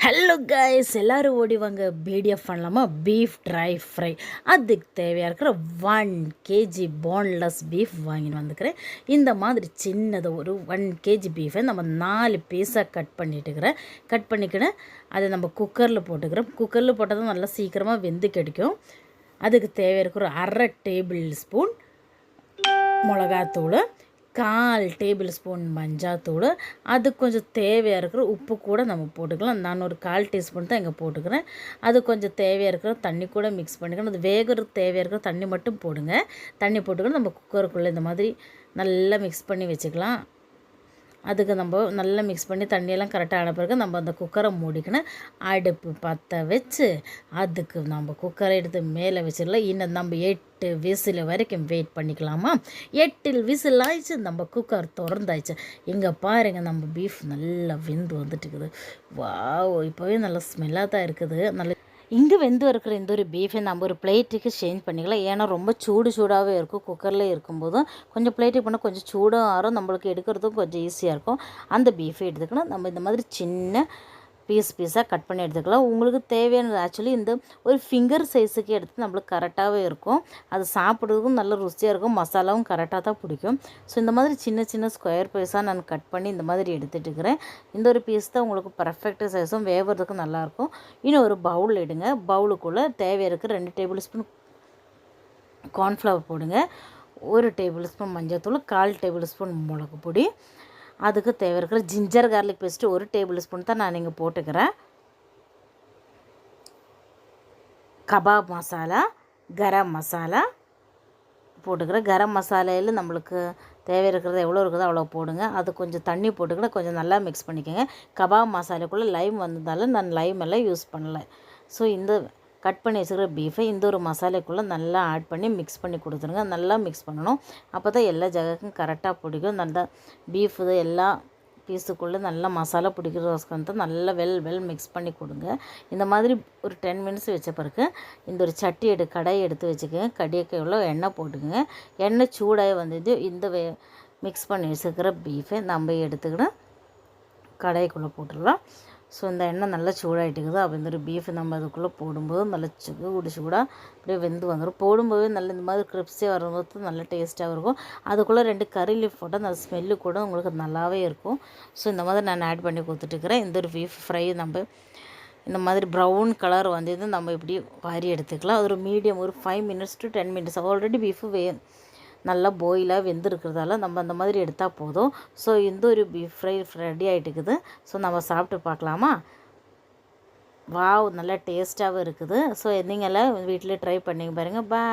Hello guys, எல்லோரும் ஓடி வாங்க. பிடிஎஃப் பண்ணலாமா? Beef try fry. அதுக்கு தேவையாக இருக்கிற 1 kg போன்லெஸ் பீஃப் வாங்கின்னு வந்துக்கிறேன். இந்த மாதிரி சின்னது ஒரு 1 kg பீஃபை நம்ம 4 பீஸாக கட் பண்ணிக்கினேன். அதை நம்ம குக்கரில் போட்டுக்கிறோம். குக்கரில் போட்டால் தான் நல்லா சீக்கிரமாக வெந்து கிடைக்கும். அதுக்கு தேவையாக இருக்கிற 1/2 டேபிள் ஸ்பூன் மிளகாத்தூள், 1/4 டேபிள் ஸ்பூன் மஞ்சாத்தூள், அது கொஞ்சம் தேவையாக இருக்கிற உப்பு கூட நம்ம போட்டுக்கலாம். நான் ஒரு 1/4 டீஸ்பூன் தான் இங்கே போட்டுக்கிறேன். அது கொஞ்சம் தேவையாக இருக்கிற தண்ணி கூட மிக்ஸ் பண்ணிக்கணும். அது வேகிறதுக்கு தேவையாக இருக்கிற தண்ணி மட்டும் போடுங்க. தண்ணி போட்டுக்கணும். நம்ம குக்கருக்குள்ளே இந்த மாதிரி நல்லா மிக்ஸ் பண்ணி வச்சுக்கலாம். அதுக்கு நம்ம நல்லா மிக்ஸ் பண்ணி தண்ணியெல்லாம் கரெக்டாக ஆன பிறகு நம்ம அந்த குக்கரை மூடிக்கணும். அடுப்பு பற்ற வச்சு அதுக்கு நம்ம குக்கரை எடுத்து மேலே வச்சிடலாம். இன்னும் நம்ம 8 விசில் வரைக்கும் வெயிட் பண்ணிக்கலாமா? 8 விசில் ஆயிடுச்சு. நம்ம குக்கர் திறந்தாயிடுச்சு. இங்கே பாருங்கள், நம்ம பீஃப் நல்லா வெந்து வந்துட்டு இருக்குது. வாவ், இப்போவே நல்லா ஸ்மெல்லாக தான் இருக்குது. நல்ல இங்கே வெந்து இருக்கிற இந்த ஒரு பீஃபை நம்ம ஒரு பிளேட்டுக்கு சேஞ்ச் பண்ணிக்கலாம். ஏன்னா ரொம்ப சூடாகவே இருக்கும். குக்கரில் இருக்கும்போதும் கொஞ்சம் பிளேட்டுக்கு பண்ணால் கொஞ்சம் சூடாக ஆறும், நம்மளுக்கு எடுக்கிறதும் கொஞ்சம் ஈஸியாக இருக்கும். அந்த பீஃபை எடுத்துக்கணும். நம்ம இந்த மாதிரி சின்ன பீஸாக கட் பண்ணி எடுத்துக்கலாம். உங்களுக்கு தேவையானது ஆக்சுவலி இந்த ஒரு ஃபிங்கர் சைஸுக்கு எடுத்து நம்மளுக்கு கரெக்டாகவே இருக்கும். அது சாப்பிட்றதுக்கும் நல்ல ருசியாக இருக்கும். மசாலாவும் கரெக்டாக தான் பிடிக்கும். ஸோ இந்த மாதிரி சின்ன ஸ்கொயர் பீஸாக நான் கட் பண்ணி இந்த மாதிரி எடுத்துகிட்டு இருக்கிறேன். இந்த ஒரு பீஸ் தான் உங்களுக்கு பர்ஃபெக்ட் சைஸும் வேகிறதுக்கும் நல்லாயிருக்கும். இன்னும் ஒரு பவுல் எடுங்க. பவுலுக்குள்ளே தேவையாக இருக்கிற 2 டேபிள் ஸ்பூன் கார்ன்ஃப்ளவர் போடுங்க. 1 டேபிள் ஸ்பூன் மஞ்சள் தூள், 1/4 டேபிள் ஸ்பூன் மிளகு பொடி, அதுக்கு தேவை இருக்கிற ginger garlic paste 1 table spoon தான் நான் இங்கே போட்டுக்கிறேன். கபாப் மசாலா, கரம் மசாலா போட்டுக்கிறேன். கரம் மசாலையில் நம்மளுக்கு தேவை இருக்கிறது எவ்வளோ இருக்குதோ அவ்வளோ போடுங்க. அது கொஞ்சம் தண்ணி போட்டுக்கிட்டு கொஞ்சம் நல்லா மிக்ஸ் பண்ணிக்கோங்க. கபாப் மசாலாக்குள்ளே லைம் வந்ததால் நான் லைம் எல்லாம் யூஸ் பண்ணலை. ஸோ இந்த கட் பண்ணி வச்சுக்கிற பீஃபை இந்த ஒரு மசாலைக்குள்ளே நல்லா ஆட் பண்ணி மிக்ஸ் பண்ணி கொடுத்துருங்க. நல்லா மிக்ஸ் பண்ணணும். அப்போ தான் எல்லா ஜகக்கும் கரெக்டாக பிடிக்கும். நல்லா பீஃப் எல்லா பீஸுக்குள்ளே நல்லா மசாலா பிடிக்கிறதுக்கு நல்லா வெல் மிக்ஸ் பண்ணி கொடுங்க. இந்த மாதிரி ஒரு 10 மினிட்ஸ் வச்ச பிறகு இந்த ஒரு கடாயை எடுத்து வச்சுக்கோங்க. கடியக்கு எவ்வளோ எண்ணெய் போட்டுக்கோங்க. எண்ணெய் சூடாக வந்தது இந்த மிக்ஸ் பண்ணி வச்சுக்கிற பீஃபை நம்ம எடுத்துக்கிட்டு கடாய்க்குள்ளே போட்டுடலாம். ஸோ இந்த எண்ணெய் நல்லா சூடாகிட்டுக்குது. அப்போ இந்த ஒரு பீஃப் நம்ம அதுக்குள்ளே போடும்போது நல்லா சூடாக அப்படியே வெந்து வந்துடும். போடும்போது நல்ல இந்த மாதிரி கிரிப்ஸே வரும்போது நல்ல டேஸ்ட்டாக இருக்கும். அதுக்குள்ளே 2 கறி லீஃப் போட்டால் அந்த ஸ்மெல்லு கூட உங்களுக்கு நல்லாவே இருக்கும். ஸோ இந்த மாதிரி நான் ஆட் பண்ணி கொடுத்துட்டுருக்கிறேன். இந்த ஒரு பீஃப் ஃப்ரை நம்ம இந்த மாதிரி ப்ரௌன் கலர் வந்தது நம்ம இப்படி வாரி எடுத்துக்கலாம். அது ஒரு மீடியம் ஒரு 5 minutes to 10 minutes. Already beef நல்லா பாயிலாக வெந்திருக்கிறதால நம்ம அந்த மாதிரி எடுத்தால் போதும். ஸோ இந்த ஒரு பீஃப் ஃப்ரை ரெடி ஆகிட்டுக்குது. ஸோ நம்ம சாப்பிட்டு பார்க்கலாமா? வாவ், நல்லா டேஸ்ட்டாகவும் இருக்குது. ஸோ நீங்களாம் வீட்டில் ட்ரை பண்ணி பாருங்கள். பாய்.